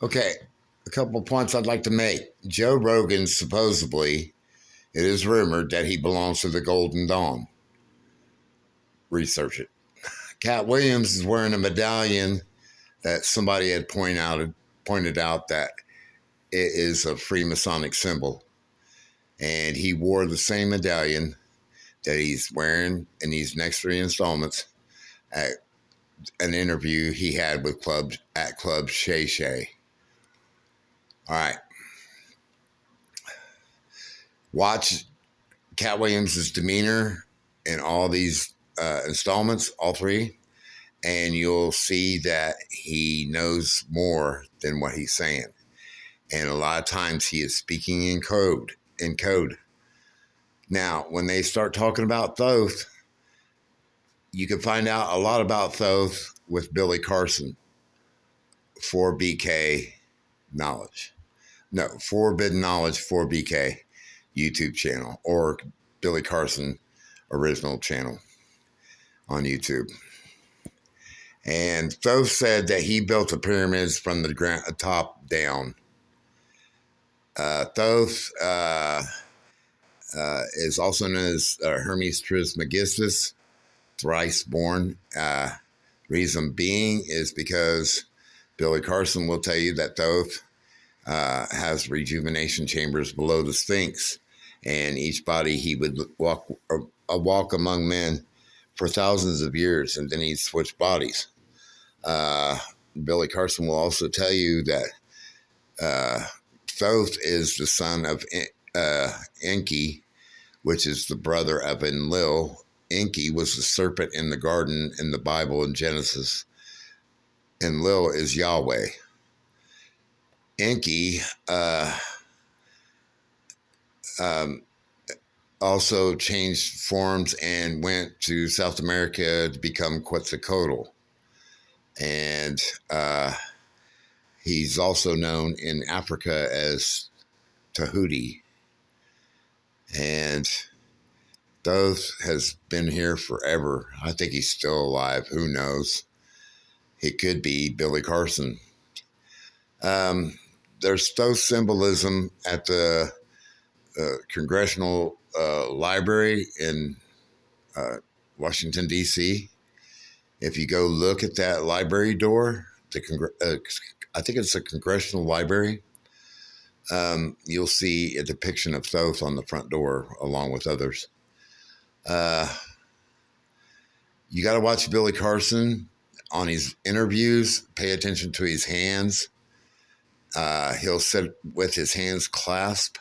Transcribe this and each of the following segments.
Okay, a couple of points I'd like to make. Joe Rogan supposedly, it is rumored that he belongs to the Golden Dawn. Research it. Cat Williams is wearing a medallion that somebody had pointed out that it is a Freemasonic symbol, and he wore the same medallion that he's wearing in these next three installments at an interview he had with Club Shay Shay. All right, watch Cat Williams' demeanor in all these installments, all three, and you'll see that he knows more than what he's saying. And a lot of times he is speaking in code. Now, when they start talking about Thoth, you can find out a lot about Thoth with Billy Carson, 4BK Knowledge. No, Forbidden Knowledge 4BK YouTube channel, or Billy Carson original channel on YouTube. And Thoth said that he built the pyramids from the top down. Thoth is also known as Hermes Trismegistus, thrice born. Reason being is because Billy Carson will tell you that Thoth has rejuvenation chambers below the Sphinx, and each body he would walk among men for thousands of years, and then he'd switch bodies. Billy Carson will also tell you that Thoth is the son of Enki, which is the brother of Enlil. Enki was the serpent in the garden in the Bible in Genesis. Enlil is Yahweh. Enki also changed forms and went to South America to become Quetzalcoatl. And he's also known in Africa as Tahuti. And Thoth has been here forever. I think he's still alive. Who knows? It could be Billy Carson. There's Thoth symbolism at the Congressional Library in Washington, D.C. If you go look at that library door, I think it's a Congressional Library, you'll see a depiction of Thoth on the front door along with others. You got to watch Billy Carson on his interviews. Pay attention to his hands. He'll sit with his hands clasped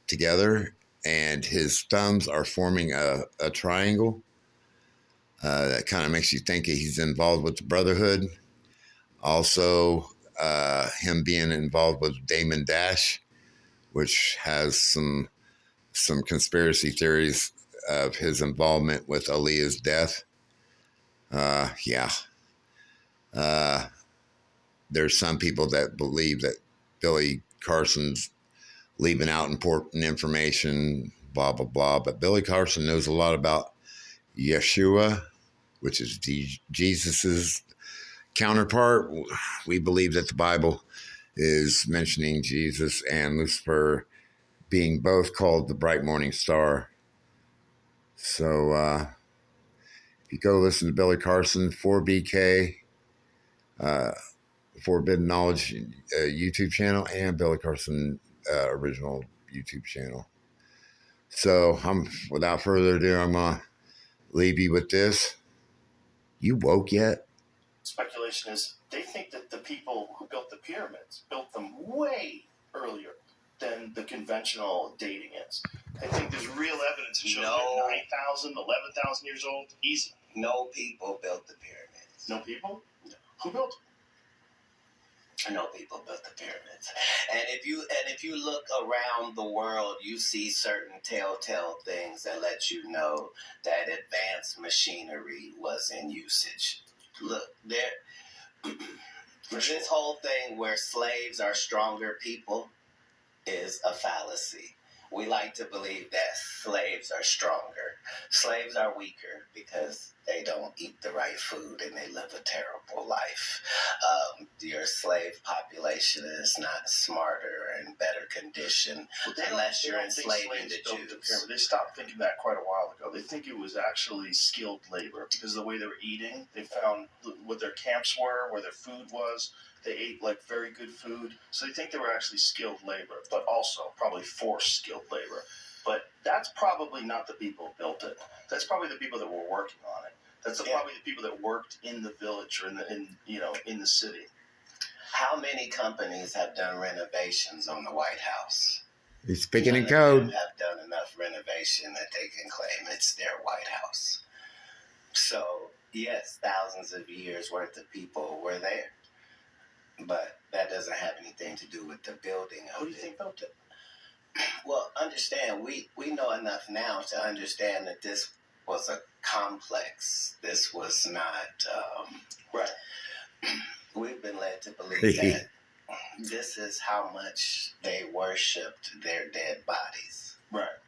together, and his thumbs are forming a triangle. That kind of makes you think he's involved with the Brotherhood. Also, him being involved with Damon Dash, which has some conspiracy theories of his involvement with Aaliyah's death. There's some people that believe that Billy Carson's leaving out important information, blah, blah, blah. But Billy Carson knows a lot about Yeshua, which is Jesus's counterpart. We believe that the Bible is mentioning Jesus and Lucifer being both called the bright morning star. So if you go listen to Billy Carson, 4BK, Forbidden Knowledge YouTube channel, and Billy Carson original YouTube channel. So without further ado, I'm going to leave you with this. You woke yet? Speculation is they think that the people who built the pyramids built them way earlier than the conventional dating is. I think there's real evidence to show that 9,000, 11,000 years old, easy. No people built the pyramids. No people? No. Who built them? No people built the pyramids. And if you look around the world, you see certain telltale things that let you know that advanced machinery was in usage. Look, this whole thing where slaves are stronger people is a fallacy. We like to believe that slaves are stronger. Slaves are weaker because they don't eat the right food and they live a terrible life. Your slave population is not smarter and better condition unless you're enslaving the Jews. They stopped thinking that quite a while ago. They think it was actually skilled labor because of the way they were eating. They found what their camps were, where their food was. They ate like very good food. So they think they were actually skilled labor, but also probably forced skilled labor. But that's probably not the people who built it. That's probably the people that were working on it. That's probably the people that worked in the village or in the city. How many companies have done renovations on the White House? He's speaking None in of code. them have done enough renovation that they can claim it's their White House. So, yes, thousands of years worth of people were there. But that doesn't have anything to do with the building of it. Who do you think built it? Well, understand, we know enough now to understand that this was a complex. This was not... Right. We've been led to believe that this is how much they worshipped their dead bodies. Right.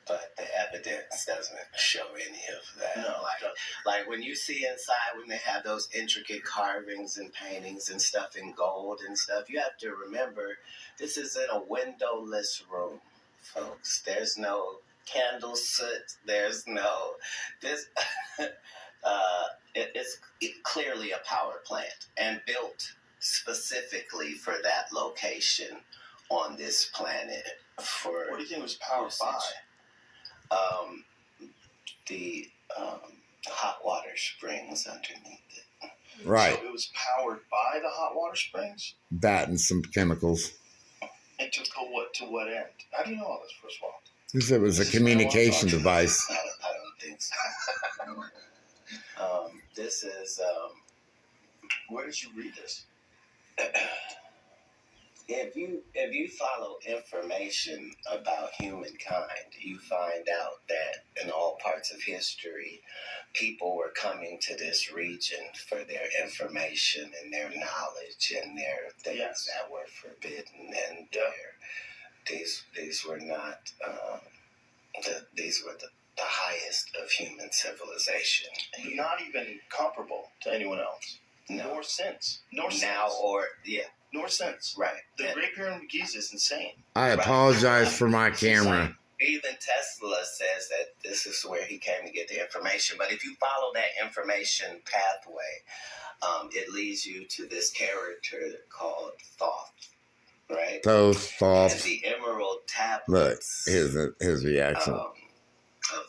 But the evidence doesn't show any of that. No, like when you see inside, when they have those intricate carvings and paintings and stuff in gold and stuff, you have to remember this is in a windowless room, folks. There's no candle soot. There's no this. It's clearly a power plant and built specifically for that location on this planet. For what do you think it was powered by? The hot water springs underneath it. Right. So it was powered by the hot water springs? That and some chemicals. And to what end? How do you know all this, first of all? Because it was a communication device. I don't think so. This is... where did you read this? If you follow information about humankind, you find out that in all parts of history, people were coming to this region for their information and their knowledge and their things that were forbidden. And these were not these were the highest of human civilization. Not even comparable to anyone else. No. Nor since. Nor since. Right. The Great Pyramid of Giza is insane. I apologize for my camera. Even Tesla says that this is where he came to get the information. But if you follow that information pathway, it leads you to this character called Thoth, right? Thoth. And the emerald Look, tablets. his reaction. Of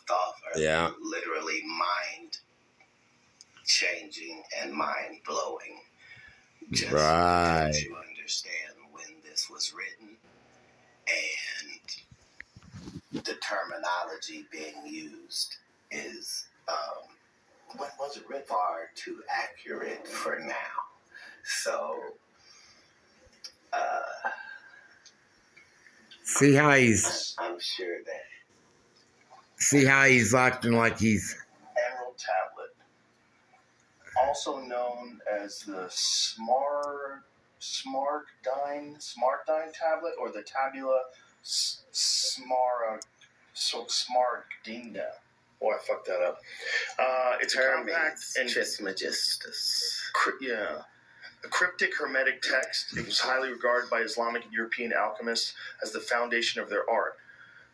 Thoth are literally mind changing and mind blowing. Just right. to understand when this was written and the terminology being used is When was it written? far too accurate for now. So See how he's I'm sure that acting like he's Emerald Tablet. Also known as the Smaragdine Tablet or the Tabula Smaragdina. Oh, I fucked that up. It's a compact and Trismegistus. a cryptic Hermetic text. It was highly regarded by Islamic and European alchemists as the foundation of their art.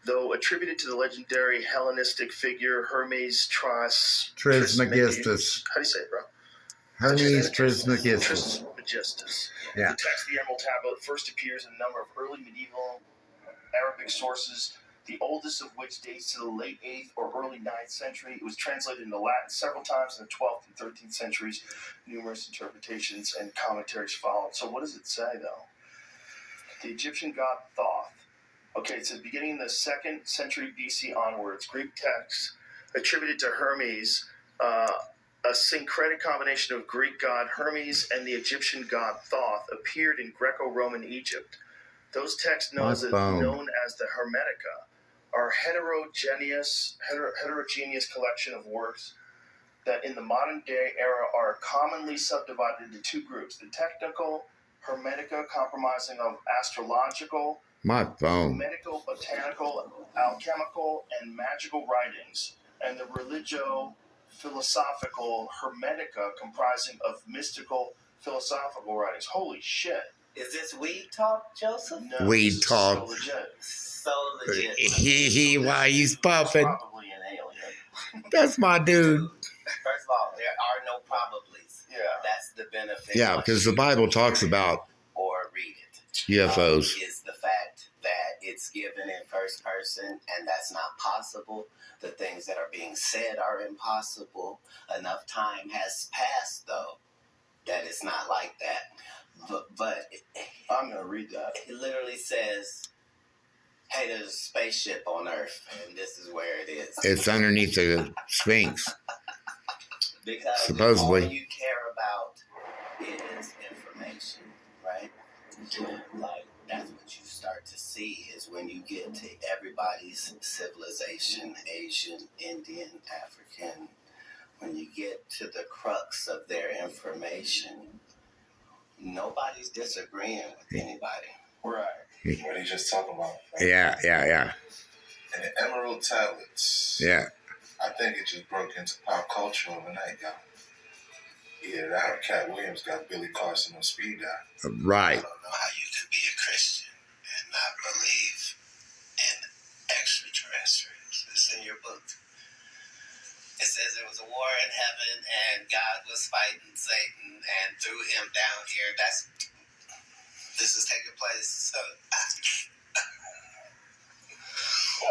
Though attributed to the legendary Hellenistic figure Hermes Trismegistus. How do you say it, bro? Hermes Trismegistus. Trismegistus. Yeah. The text of the Emerald Tablet first appears in a number of early medieval Arabic sources, the oldest of which dates to the late 8th or early 9th century. It was translated into Latin several times in the 12th and 13th centuries. Numerous interpretations and commentaries followed. So what does it say, though? The Egyptian god Thoth. Okay, it says beginning in the 2nd century BC onwards, Greek texts attributed to Hermes, a syncretic combination of Greek god Hermes and the Egyptian god Thoth, appeared in Greco-Roman Egypt. Those texts known as the Hermetica are heterogeneous collection of works that in the modern day era are commonly subdivided into two groups: the technical Hermetica, comprising of astrological, My phone. medical, botanical, alchemical, and magical writings, and the religio-philosophical Hermetica, comprising of mystical, philosophical writings. Holy shit. Is this weed talk, Joseph? No, Weed this is talk. so legit. So legit. Why he's It's puffing. probably an alien. That's my dude. First of all, there are no probablys. Yeah. That's the benefit. Yeah, because the Bible talks about or read it. UFOs. Is the fact that it's given in first person and that's not possible. The things that are being said are impossible. Enough time has passed, though, that it's not like that. But I'm going to read that. It literally says, hey, there's a spaceship on Earth, and this is where it is. It's underneath the Sphinx. Because supposedly. all you care about is information, right? Like, that's what you start to see is when you get to everybody's civilization, Asian, Indian, African, when you get to the crux of their information, nobody's disagreeing with anybody. Right. What he just talking about. Yeah. And the Emerald Tablets. Yeah. I think it just broke into pop culture overnight, y'all. Either that or Cat Williams got Billy Carson on speed dial. Right. I don't know how you could be a Christian and not believe in extraterrestrials. It's in your book. It says there was a war in heaven and God was fighting Satan and threw him down here. This is taking place. So,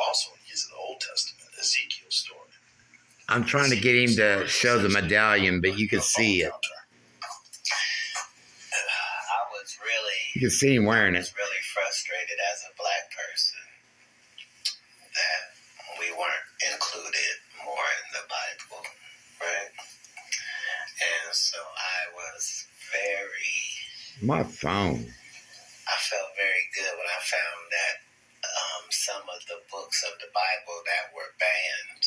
Also, he's in the Old Testament, Ezekiel's story. I'm trying to get him to show the medallion, but you can see it. I was really... You can see him wearing I it. was really frustrated as a black person that we weren't included more in the Bible, right? And so I was My phone. I felt very good when I found that some of the books of the Bible that were banned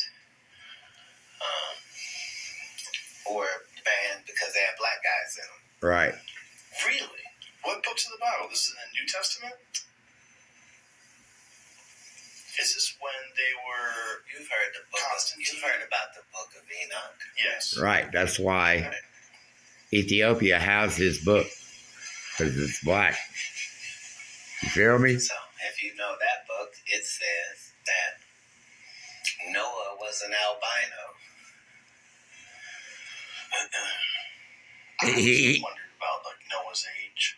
because they had black guys in them. Right. Really? What books of the Bible? This is in the New Testament? Is this when they were... You've heard about the book of Enoch. Yes. Right. That's why Ethiopia has his book. Because it's black. You feel me? So, if you know that book, it says that Noah was an albino. I always wondered about Noah's age.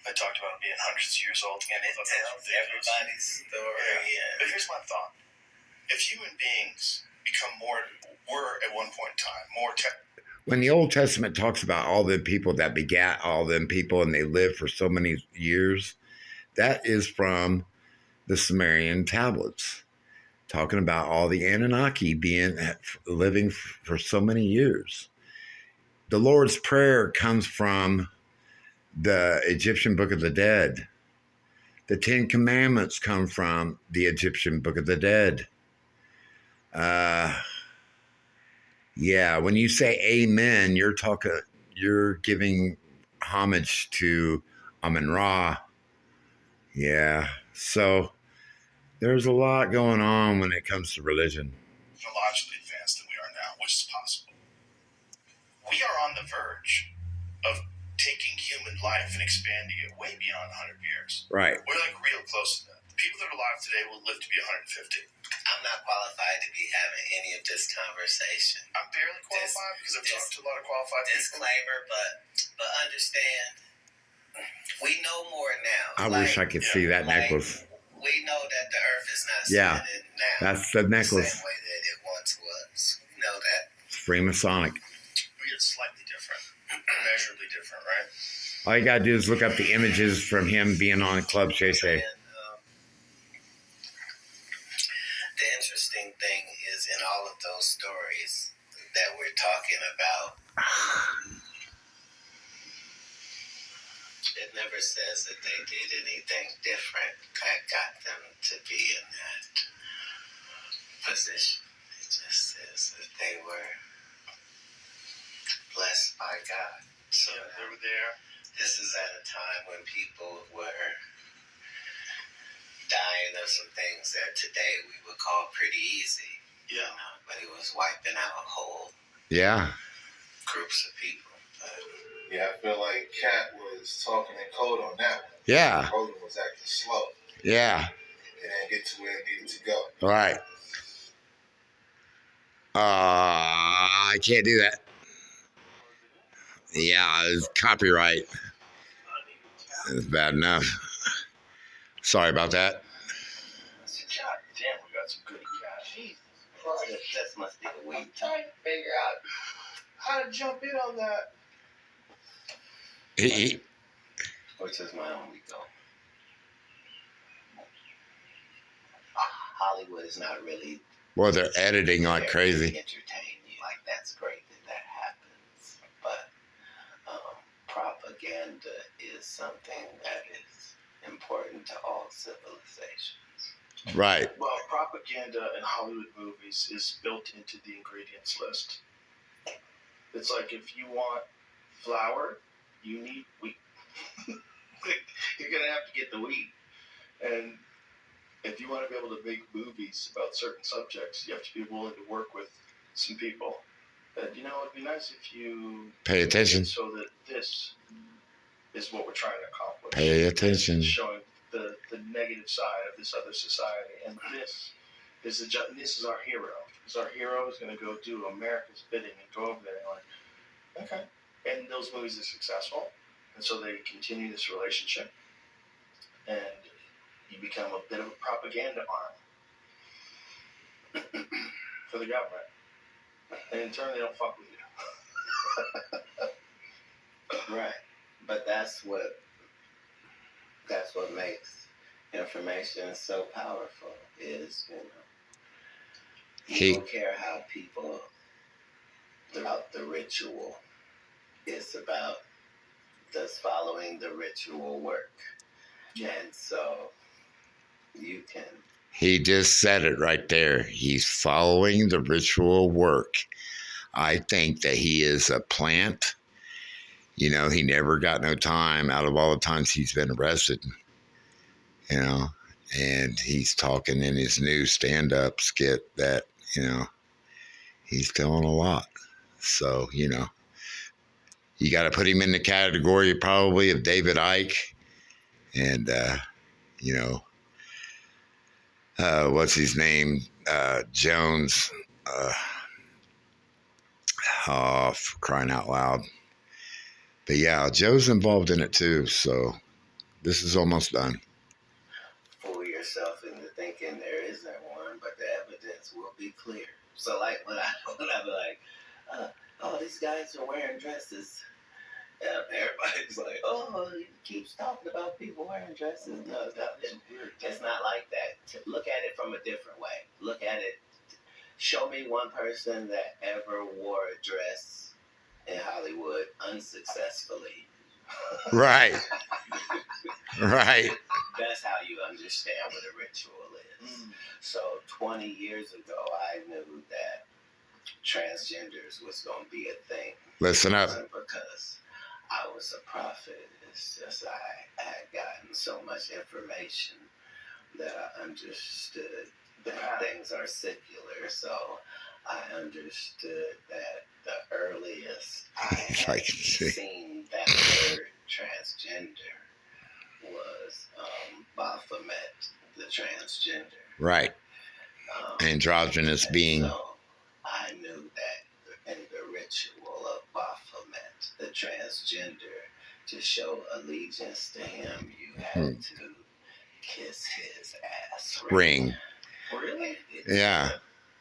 They talked about being hundreds of years old. And it tells everybody's story. Yeah. But here's my thought. If human beings were at one point in time, when the Old Testament talks about all the people that begat all them people and they lived for so many years, that is from the Sumerian tablets, talking about all the Anunnaki living for so many years. The Lord's Prayer comes from the Egyptian Book of the Dead. The Ten Commandments come from the Egyptian Book of the Dead. Yeah, when you say amen, you're giving homage to Amun-Ra. Yeah, so there's a lot going on when it comes to religion. technologically advanced than we are now, which is possible. We are on the verge of taking human life and expanding it way beyond 100 years. Right. We're real close to that. The people that are alive today will live to be 150. I'm not qualified to be having any of this conversation. I'm barely qualified because I've talked to a lot of qualified disclaimer, but understand, we know more now. I wish I could see that necklace. We know that the earth is not spinning now. That's the necklace. The same way that it once was. We know that. It's Freemasonic. It's slightly different, measurably different, right? All you gotta do is look up the images from him being on Club Shay Shay. The interesting thing is in all of those stories that we're talking about, it never says that they did anything different that got them to be in that position. It just says that they were blessed by God. So they were there. This is at a time when people were dying of some things that today we would call pretty easy. Yeah. But it was wiping out whole groups of people. Yeah, I feel like Cat was talking in code on that one. Yeah. Roland was acting slow. Yeah. It didn't get to where it needed to go. Right. I can't do that. Yeah, it's copyright. It's bad enough. Sorry about that. God damn, we got some good cash. Jesus Christ. This must be the weed. I'm trying to figure out how to jump in on that. Which is my only goal. Hollywood is not really. Well, they're editing like crazy. Entertain you. Like, that's great that happens. But propaganda is something that is important to all civilizations. Right. Well, propaganda in Hollywood movies is built into the ingredients list. It's like if you want flour, you need wheat. You're going to have to get the wheat. And if you want to be able to make movies about certain subjects, you have to be willing to work with some people. But, it'd be nice if you Pay attention. So that this is what we're trying to accomplish. Pay attention. Showing the negative side of this other society. And this is our hero. Because our hero is going to go do America's bidding and go over there and okay. And those movies are successful. And so they continue this relationship. And you become a bit of a propaganda arm for the government. And in turn, they don't fuck with you. Right. But that's what makes information so powerful is, you don't care how people throughout the ritual. It's about just following the ritual work. Yeah. And so you can. He just said it right there. He's following the ritual work. I think that he is a plant. He never got no time out of all the times he's been arrested. And he's talking in his new stand-up skit that, he's telling a lot. So, you got to put him in the category probably of David Icke and, what's his name? Jones. For crying out loud. But yeah, Joe's involved in it too. So this is almost done. Fool yourself into thinking there isn't one, but the evidence will be clear. So like when I be like, these guys are wearing dresses. Everybody's like, he keeps talking about people wearing dresses. No, it's not like that. Look at it from a different way. Look at it. Show me one person that ever wore a dress in Hollywood unsuccessfully. Right. Right. That's how you understand what a ritual is. So 20 years ago, I knew that transgenders was going to be a thing. Listen up. Because I was a prophet. It's just I had gotten so much information that I understood that things are secular. So I understood that the earliest I had seen that word transgender was Baphomet, the transgender. Right. Androgynous being. So I knew that in the ritual of Baphomet, the transgender, to show allegiance to him, you had to kiss his ass ring. Really? Yeah.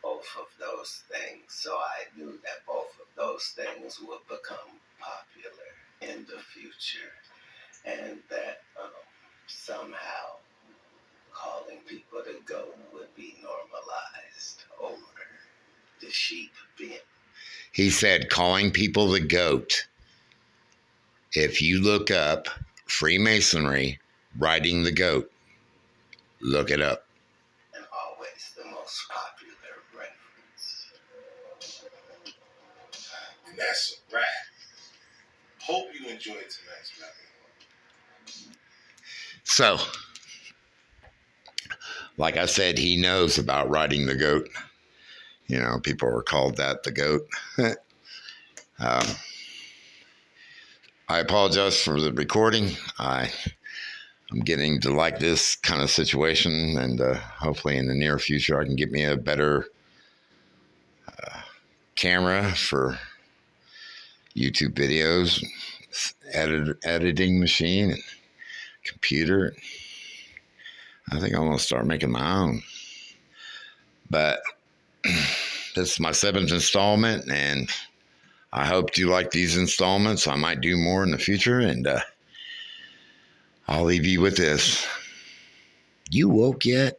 Both of those things. So I knew that both of those things would become popular in the future. And that somehow calling people to goat would be normalized over the sheep being. He said calling people the goat. If you look up Freemasonry, riding the goat, look it up. And always the most popular reference. And that's a wrap. Hope you enjoyed tonight's wrap. So, like I said, he knows about riding the goat. You know, people are called that, the goat. I apologize for the recording. I'm getting to like this kind of situation, and hopefully in the near future I can get me a better camera for YouTube videos, editing machine, and computer. I think I'm going to start making my own. But this is my 7th installment, and I hope you like these installments. I might do more in the future, and I'll leave you with this. You woke yet?